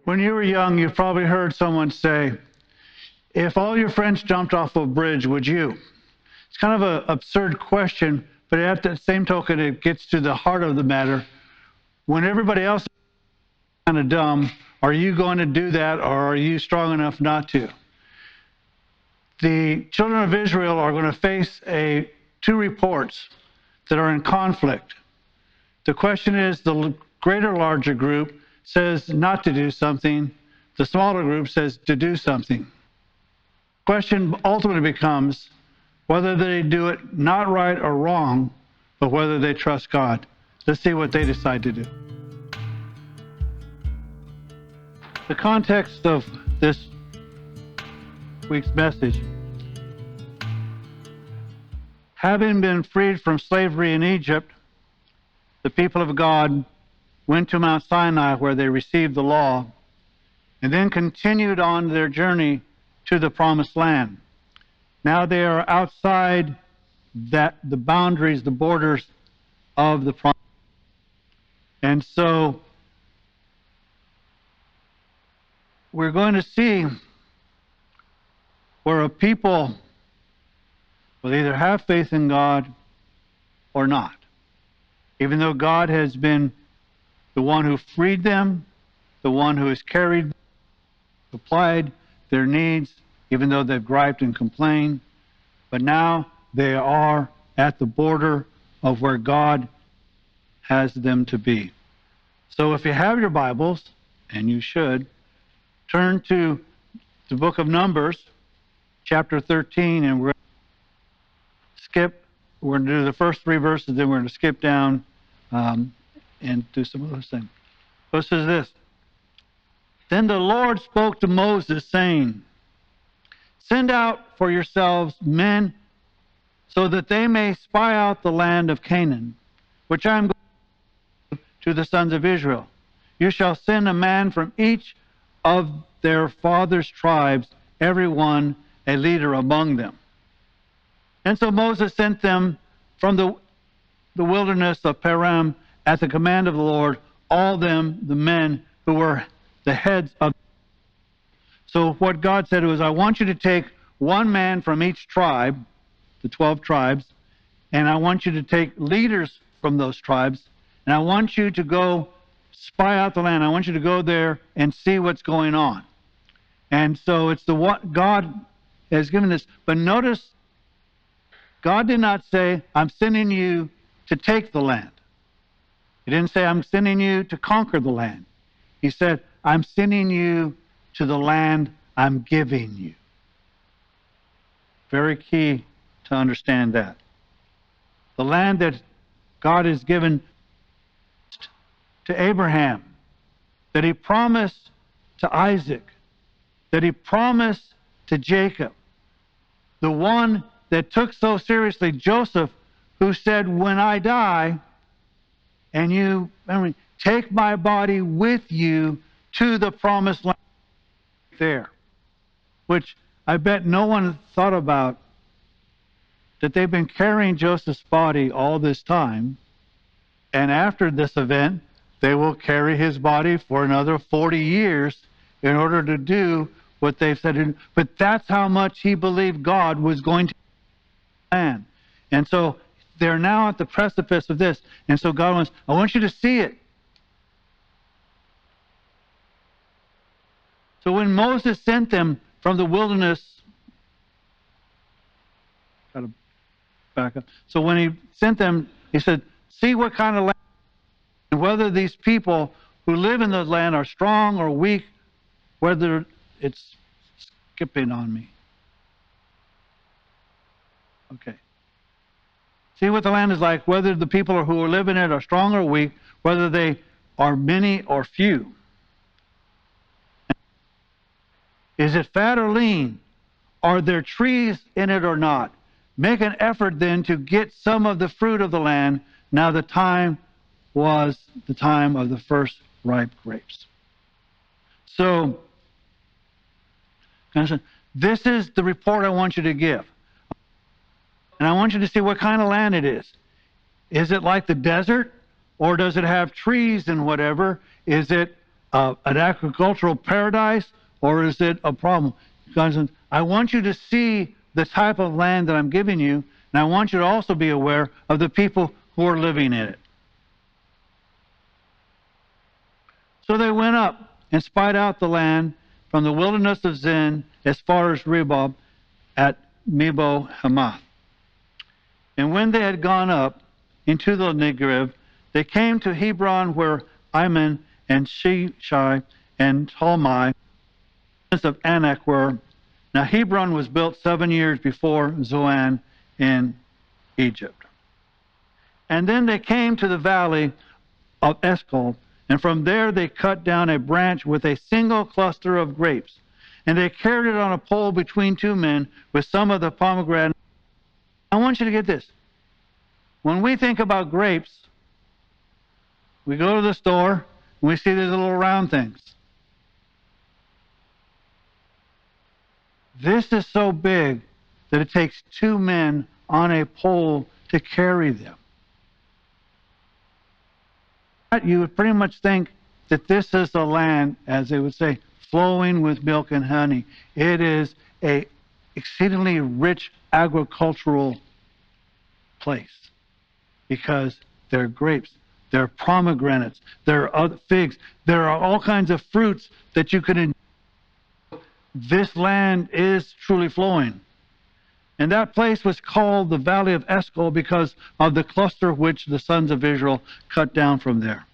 When you were young, you probably heard someone say, if all your friends jumped off a bridge, would you? It's kind of an absurd question, but at the same token, it gets to the heart of the matter. When everybody else is kind of dumb, are you going to do that, or are you strong enough not to? The children of Israel are going to face two reports that are in conflict. The question is, the larger group says not to do something. The smaller group says to do something. The question ultimately becomes whether they do it not right or wrong, but whether they trust God. Let's see what they decide to do. The context of this week's message: having been freed from slavery in Egypt, the people of God went to Mount Sinai, where they received the law, and then continued on their journey to the promised land. Now they are outside the boundaries, the borders of the promised land. And so we're going to see where a people will either have faith in God or not. Even though God has been the one who freed them, the one who has carried them, supplied their needs, even though they've griped and complained. But now they are at the border of where God has them to be. So if you have your Bibles, and you should, turn to the book of Numbers, chapter 13, and we're going to do the first 3 verses, then we're going to skip down and do some other things. So it says this: Then the Lord spoke to Moses, saying, Send out for yourselves men, so that they may spy out the land of Canaan, which I am going to give to the sons of Israel. You shall send a man from each of their fathers' tribes, every one a leader among them. And so Moses sent them from the wilderness of Paran at the command of the Lord, all them, the men who were the heads of. So what God said was, I want you to take one man from each tribe, the 12 tribes, and I want you to take leaders from those tribes, and I want you to go spy out the land. I want you to go there and see what's going on. And so it's what God has given this. But notice, God did not say, I'm sending you to take the land. He didn't say, I'm sending you to conquer the land. He said, I'm sending you to the land I'm giving you. Very key to understand that. The land that God has given to Abraham, that he promised to Isaac, that he promised to Jacob, the one that took so seriously Joseph, who said, when I die, and you take my body with you to the promised land there, which I bet no one thought about, that they've been carrying Joseph's body all this time, and after this event, they will carry his body for another 40 years in order to do what they've said. But that's how much he believed God was going to plan. And so they're now at the precipice of this. And so God wants, I want you to see it. So when Moses sent them from the wilderness, got to back up. So when he sent them, he said, see what kind of land, and whether these people who live in the land are strong or weak, whether it's skipping on me. Okay. See what the land is like, whether the people who live in it are strong or weak, whether they are many or few. Is it fat or lean? Are there trees in it or not? Make an effort then to get some of the fruit of the land. Now the time was the time of the first ripe grapes. So, this is the report I want you to give. And I want you to see what kind of land it is. Is it like the desert? Or does it have trees and whatever? Is it an agricultural paradise, or is it a problem? God says, I want you to see the type of land that I'm giving you, and I want you to also be aware of the people who are living in it. So they went up and spied out the land from the wilderness of Zin as far as Rehob at Nebo Hamath. And when they had gone up into the Negev, they came to Hebron, where Iman and Sheshai and Talmai of Anak were. Now Hebron was built 7 years before Zoan in Egypt. And then they came to the valley of Eshcol, and from there they cut down a branch with a single cluster of grapes, and they carried it on a pole between two men with some of the pomegranate. I want you to get this. When we think about grapes, we go to the store and we see these little round things. This is so big that it takes two men on a pole to carry them. You would pretty much think that this is the land, as they would say, flowing with milk and honey. It is a exceedingly rich agricultural place because there are grapes, there are pomegranates, there are figs, there are all kinds of fruits that you could enjoy. This land is truly flowing. And that place was called the Valley of Eshcol because of the cluster which the sons of Israel cut down from there.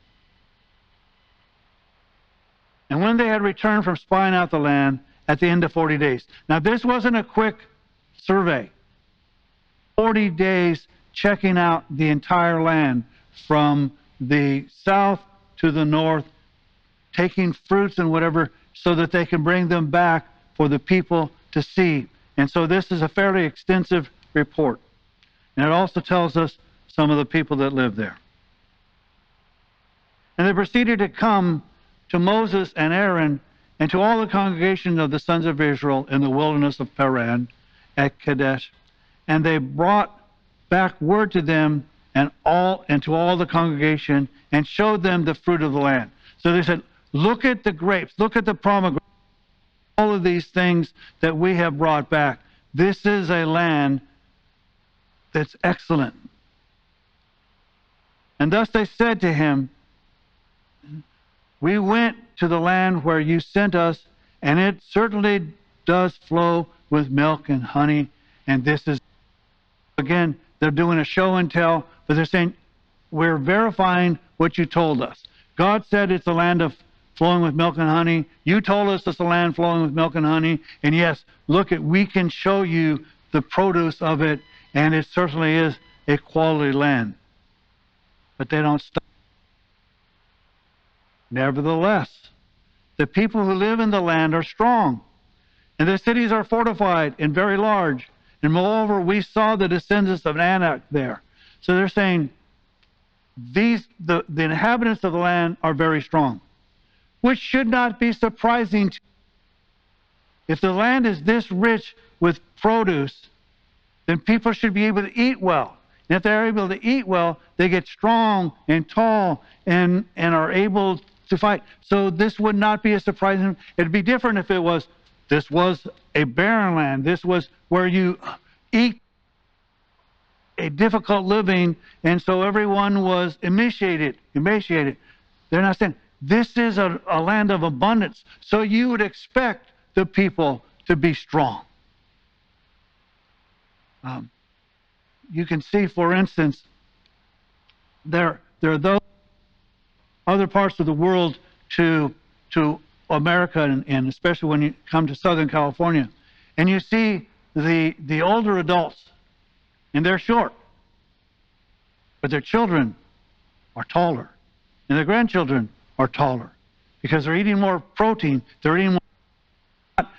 And when they had returned from spying out the land at the end of 40 days. Now this wasn't a quick survey. 40 days checking out the entire land from the south to the north, taking fruits and whatever so that they can bring them back for the people to see. And so this is a fairly extensive report. And it also tells us some of the people that live there. And they proceeded to come to Moses and Aaron and to all the congregation of the sons of Israel in the wilderness of Paran at Kadesh. And they brought back word to them and to all the congregation and showed them the fruit of the land. So they said, look at the grapes, look at the pomegranates, all of these things that we have brought back. This is a land that's excellent. And thus they said to him, we went to the land where you sent us, and it certainly does flow with milk and honey. And this is, again, they're doing a show and tell, but they're saying, we're verifying what you told us. God said it's a land of flowing with milk and honey. You told us it's a land flowing with milk and honey. And yes, look, we can show you the produce of it, and it certainly is a quality land. But they don't stop. Nevertheless, the people who live in the land are strong, and the cities are fortified and very large. And moreover, we saw the descendants of Anak there. So they're saying the inhabitants of the land are very strong, which should not be surprising to you. If the land is this rich with produce, then people should be able to eat well. And if they're able to eat well, they get strong and tall and are able to fight. So this would not be a surprising. It'd be different if this was a barren land. This was where you eat a difficult living, and so everyone was emaciated. They're not saying, this is a land of abundance, so you would expect the people to be strong. You can see, for instance, there are those other parts of the world to America, and especially when you come to Southern California, and you see the older adults, and they're short, but their children are taller, and their grandchildren are taller, because they're eating more protein, they're eating more, not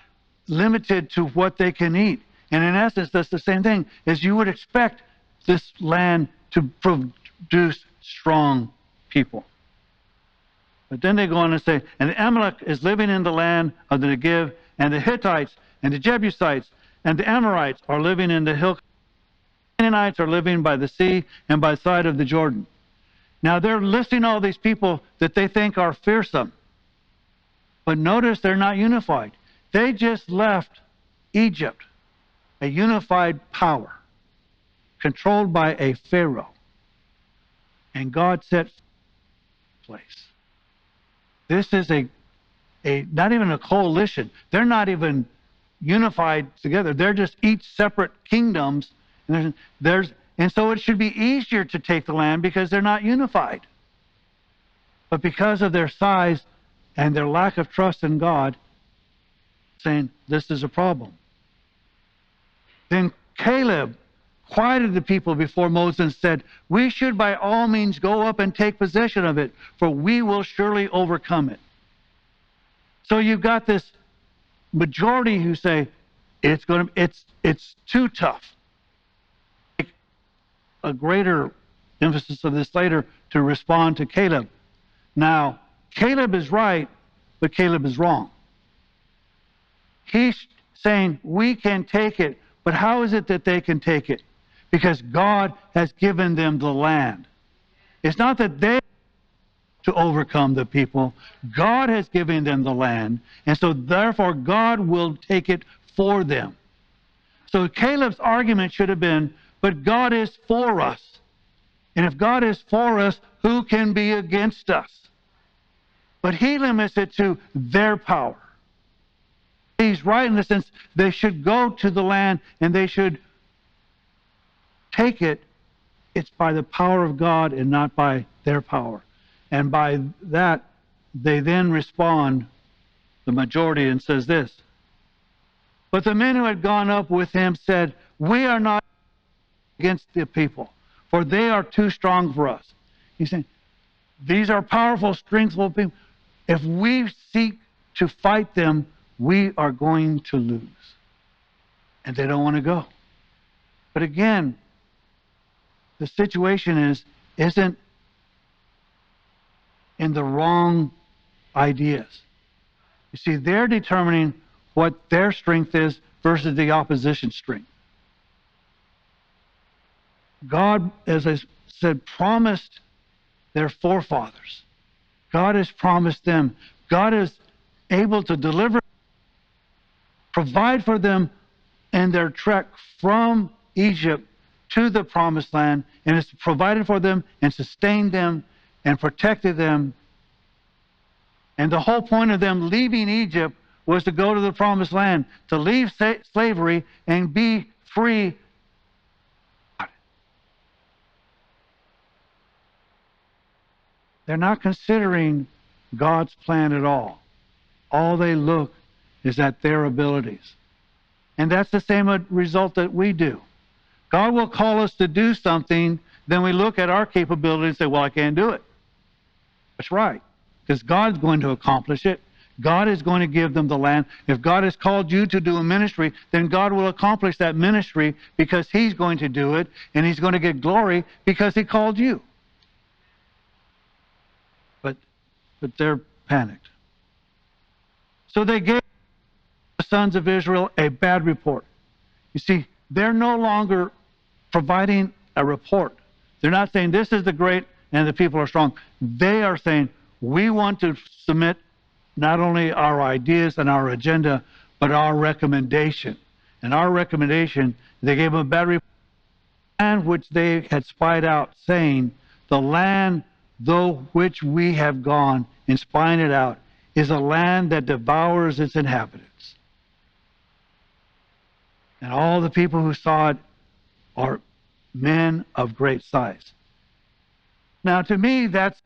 limited to what they can eat. And in essence, that's the same thing, as you would expect this land to produce strong people. But then they go on and say, and the Amalek is living in the land of the Negev, and the Hittites and the Jebusites and the Amorites are living in the hill. The Canaanites are living by the sea and by the side of the Jordan. Now they're listing all these people that they think are fearsome. But notice they're not unified. They just left Egypt, a unified power, controlled by a Pharaoh. And God set place. This is a not even a coalition. They're not even unified together. They're just each separate kingdoms. And so it should be easier to take the land because they're not unified. But because of their size and their lack of trust in God, saying this is a problem. Then Caleb quieted the people before Moses and said, "We should by all means go up and take possession of it, for we will surely overcome it." So you've got this majority who say it's too tough. A greater emphasis of this later to respond to Caleb. Now, Caleb is right, but Caleb is wrong. He's saying we can take it, but how is it that they can take it? Because God has given them the land. It's not that they to overcome the people. God has given them the land, and so therefore God will take it for them. So Caleb's argument should have been, but God is for us. And if God is for us, who can be against us? But he limits it to their power. He's right in the sense they should go to the land and they should take it. It's by the power of God and not by their power. And by that, they then respond, the majority, and says this. But the men who had gone up with him said, "We are not against the people, for they are too strong for us." He's saying, these are powerful, strengthful people. If we seek to fight them, we are going to lose. And they don't want to go. But again, the situation isn't in the wrong ideas. You see, they're determining what their strength is versus the opposition strength. God, as I said, promised their forefathers. God has promised them. God is able to deliver, provide for them in their trek from Egypt to the promised land, and it's provided for them and sustained them and protected them. And the whole point of them leaving Egypt was to go to the promised land, to leave slavery and be free. They're not considering God's plan at all. All they look is at their abilities. And that's the same result that we do. God will call us to do something, then we look at our capabilities and say, well, I can't do it. That's right, because God's going to accomplish it. God is going to give them the land. If God has called you to do a ministry, then God will accomplish that ministry because he's going to do it, and he's going to get glory because he called you. But they're panicked. So they gave the sons of Israel a bad report. You see, they're no longer providing a report. They're not saying this is the great and the people are strong. They are saying we want to submit not only our ideas and our agenda, but our recommendation. And our recommendation, they gave them a bad report, and which they had spied out, saying, the land though which we have gone and spying it out is a land that devours its inhabitants. And all the people who saw it are men of great size. Now, to me, that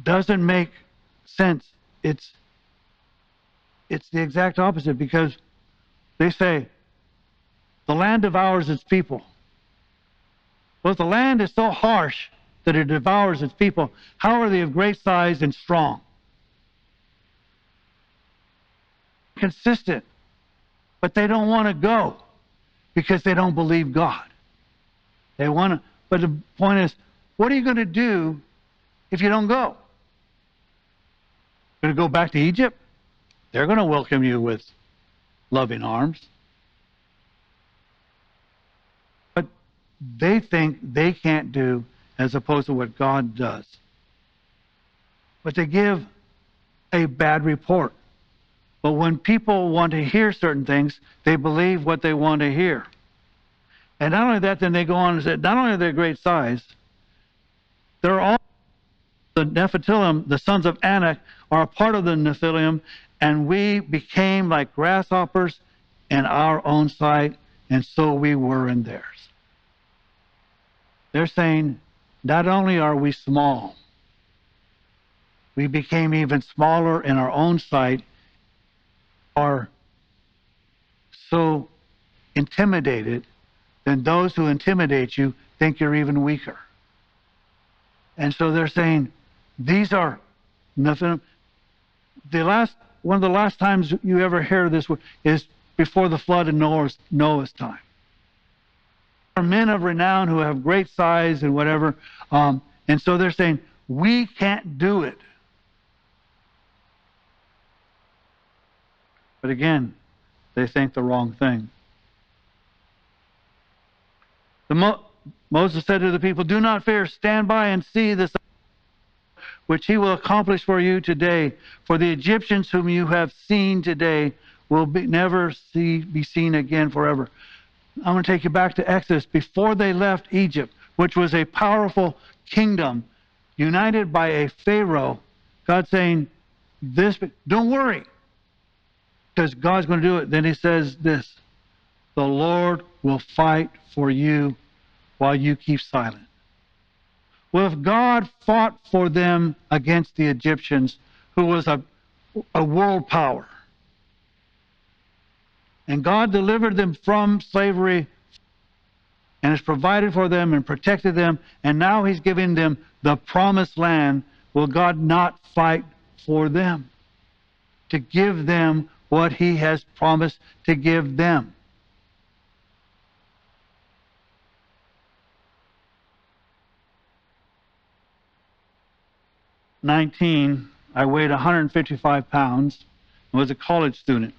doesn't make sense. It's the exact opposite, because they say the land devours its people. Well, if the land is so harsh that it devours its people, how are they of great size and strong? Consistent. But they don't want to go because they don't believe God. They want to, but the point is, what are you going to do if you don't go? Going to go back to Egypt? They're going to welcome you with loving arms. But they think they can't do as opposed to what God does. But they give a bad report. But when people want to hear certain things, they believe what they want to hear. And not only that, then they go on and say, not only are they great size, they're all the Nephilim, the sons of Anak, are a part of the Nephilim, and we became like grasshoppers in our own sight, and so we were in theirs. They're saying, not only are we small, we became even smaller in our own sight, are so intimidated, then those who intimidate you think you're even weaker. And so they're saying, these are nothing. One of the last times you ever hear this is before the flood in Noah's time. There are men of renown who have great size and whatever, and so they're saying, we can't do it. But again, they think the wrong thing. Moses said to the people, do not fear, stand by and see this which he will accomplish for you today. For the Egyptians whom you have seen today will never be seen again forever. I'm going to take you back to Exodus. Before they left Egypt, which was a powerful kingdom, united by a Pharaoh, God saying, don't worry, because God's going to do it. Then he says this, the Lord will fight for you while you keep silent. Well, if God fought for them against the Egyptians, who was a world power, and God delivered them from slavery and has provided for them and protected them, and now he's giving them the promised land, will God not fight for them to give them what he has promised to give them? I weighed 155 pounds and was a college student.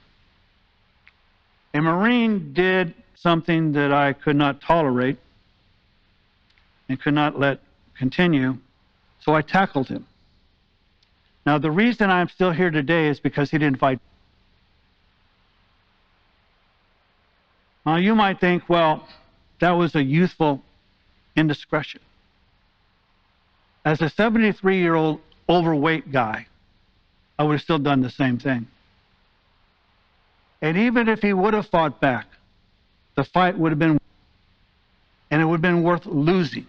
A Marine did something that I could not tolerate and could not let continue, so I tackled him. Now, the reason I'm still here today is because he didn't fight. Now, you might think, well, that was a youthful indiscretion. As a 73-year-old overweight guy, I would have still done the same thing. And even if he would have fought back, the fight would have been, and it would have been worth losing,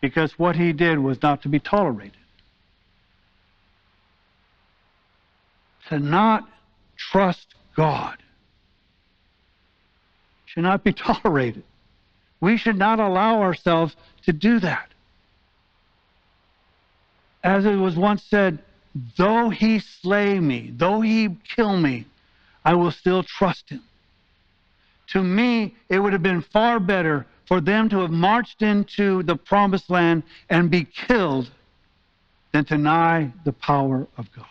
because what he did was not to be tolerated. To not trust God should not be tolerated. We should not allow ourselves to do that. As it was once said, though he slay me, though he kill me, I will still trust him. To me, it would have been far better for them to have marched into the promised land and be killed than to deny the power of God.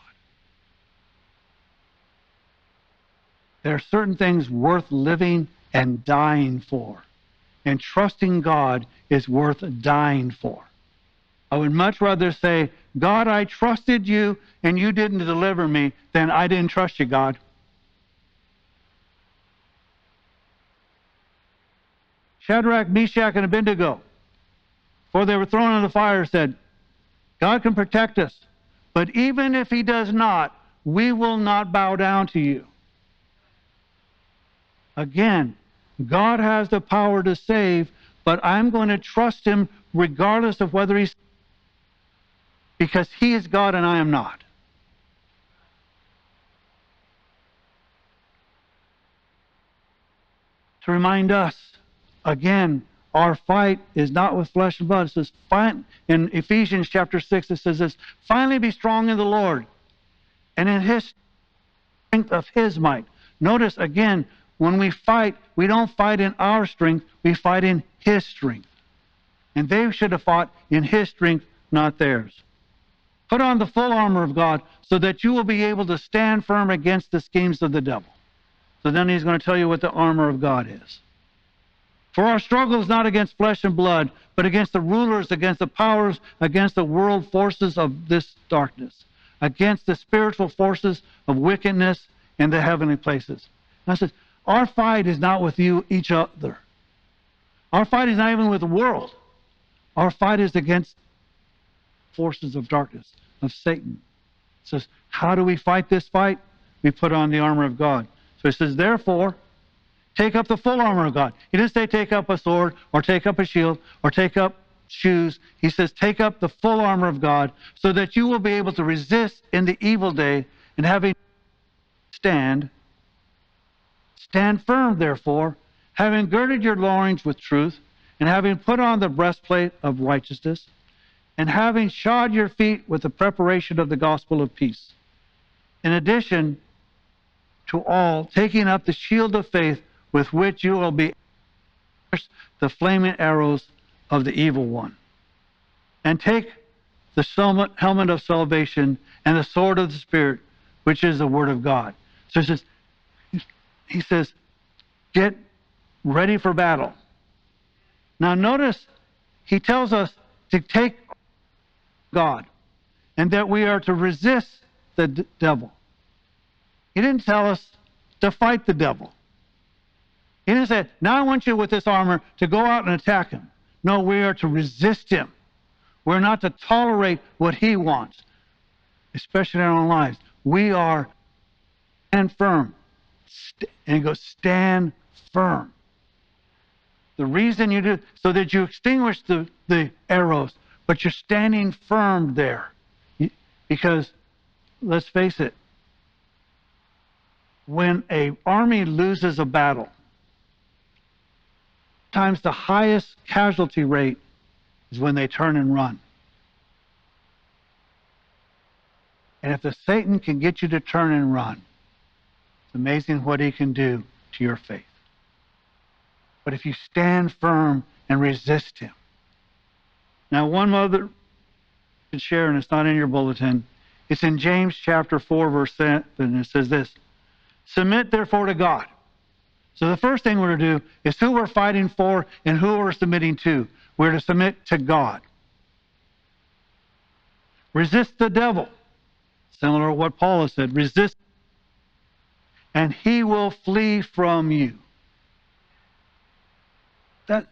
There are certain things worth living and dying for, and trusting God is worth dying for. I would much rather say, God, I trusted you and you didn't deliver me, than I didn't trust you, God. Shadrach, Meshach, and Abednego, before they were thrown in the fire, said, God can protect us, but even if he does not, we will not bow down to you. Again, God has the power to save, but I'm going to trust him regardless of whether he's, because he is God and I am not. To remind us, again, our fight is not with flesh and blood. It says, in Ephesians chapter 6, it says this, finally be strong in the Lord and in his strength of his might. Notice again, when we fight, we don't fight in our strength, we fight in his strength. And they should have fought in his strength, not theirs. Put on the full armor of God so that you will be able to stand firm against the schemes of the devil. So then he's going to tell you what the armor of God is. For our struggle is not against flesh and blood, but against the rulers, against the powers, against the world forces of this darkness, against the spiritual forces of wickedness in the heavenly places. And I said, our fight is not with each other. Our fight is not even with the world. Our fight is against forces of darkness, of Satan. It says, how do we fight this fight? We put on the armor of God. So he says, therefore, take up the full armor of God. He didn't say take up a sword or take up a shield or take up shoes. He says take up the full armor of God so that you will be able to resist in the evil day, and having stand firm, therefore, having girded your loins with truth, and having put on the breastplate of righteousness, and having shod your feet with the preparation of the gospel of peace. In addition to all, taking up the shield of faith, with which you will be the flaming arrows of the evil one. And take the helmet of salvation and the sword of the Spirit, which is the word of God. So he says, get ready for battle. Now notice, he tells us to take God, and that we are to resist the devil. He didn't tell us to fight the devil. He didn't say, now I want you with this armor to go out and attack him. No, we are to resist him. We're not to tolerate what he wants, especially in our own lives. We are stand firm. And he goes, stand firm. The reason you do, so that you extinguish the arrows, but you're standing firm there. Because, let's face it, when an army loses a battle, sometimes the highest casualty rate is when they turn and run. And if the Satan can get you to turn and run, it's amazing what he can do to your faith. But if you stand firm and resist him. Now, one other I can share, and it's not in your bulletin. It's in James chapter 4, verse 7, and it says this: submit therefore to God. So the first thing we're to do is who we're fighting for and who we're submitting to. We're to submit to God. Resist the devil. Similar to what Paul has said. Resist, and he will flee from you. That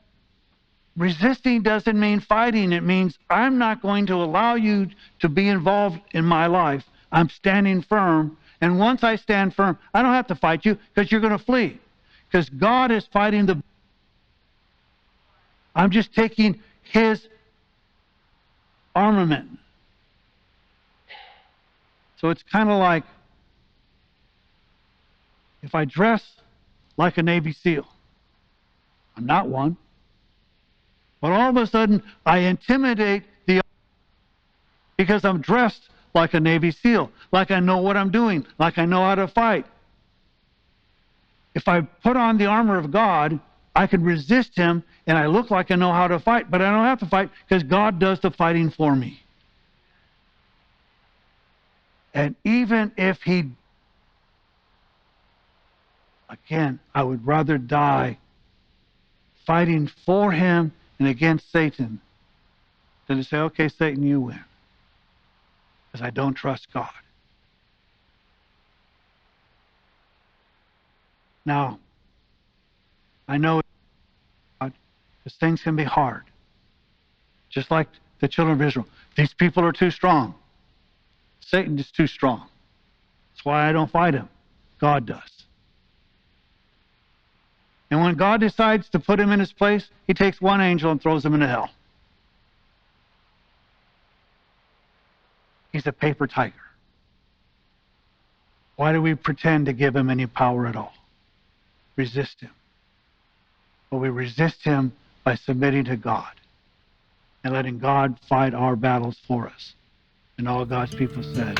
resisting doesn't mean fighting. It means I'm not going to allow you to be involved in my life. I'm standing firm. And once I stand firm, I don't have to fight you because you're going to flee. Because God is fighting the... I'm just taking his armament. So it's kind of like if I dress like a Navy SEAL. I'm not one. But all of a sudden, I intimidate the... because I'm dressed like a Navy SEAL, like I know what I'm doing, like I know how to fight. If I put on the armor of God, I can resist him, and I look like I know how to fight, but I don't have to fight because God does the fighting for me. And even if he... again, I would rather die fighting for him and against Satan than to say, okay, Satan, you win. Because I don't trust God. Now, I know God, because things can be hard. Just like the children of Israel. These people are too strong. Satan is too strong. That's why I don't fight him. God does. And when God decides to put him in his place, he takes one angel and throws him into hell. He's a paper tiger. Why do we pretend to give him any power at all? Resist him. But we resist him by submitting to God and letting God fight our battles for us. And all God's people said,